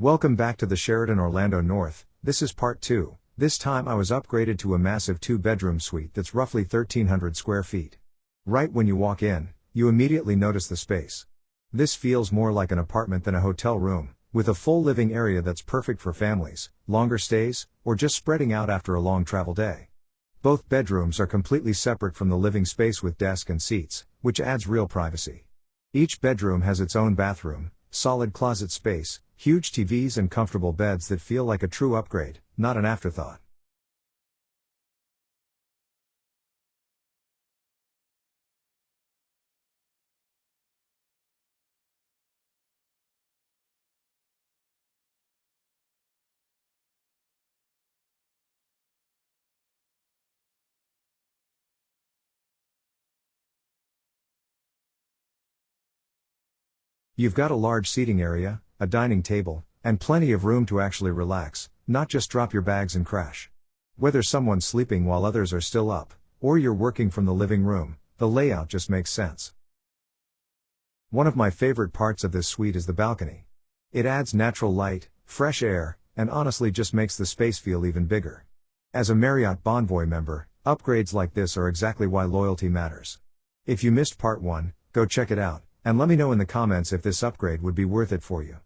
Welcome back to the Sheraton Orlando North. This is part 2. This time I was upgraded to a massive 2-bedroom suite that's roughly 1,300 square feet. Right when you walk in, you immediately notice the space. This feels more like an apartment than a hotel room, with a full living area that's perfect for families, longer stays, or just spreading out after a long travel day. Both bedrooms are completely separate from the living space with desk and seats, which adds real privacy. Each bedroom has its own bathroom, solid closet space, huge TVs and comfortable beds that feel like a true upgrade, not an afterthought. You've got a large seating area, a dining table, and plenty of room to actually relax, not just drop your bags and crash. Whether someone's sleeping while others are still up, or you're working from the living room, the layout just makes sense. One of my favorite parts of this suite is the balcony. It adds natural light, fresh air, and honestly just makes the space feel even bigger. As a Marriott Bonvoy member, upgrades like this are exactly why loyalty matters. If you missed part 1, go check it out, and let me know in the comments if this upgrade would be worth it for you.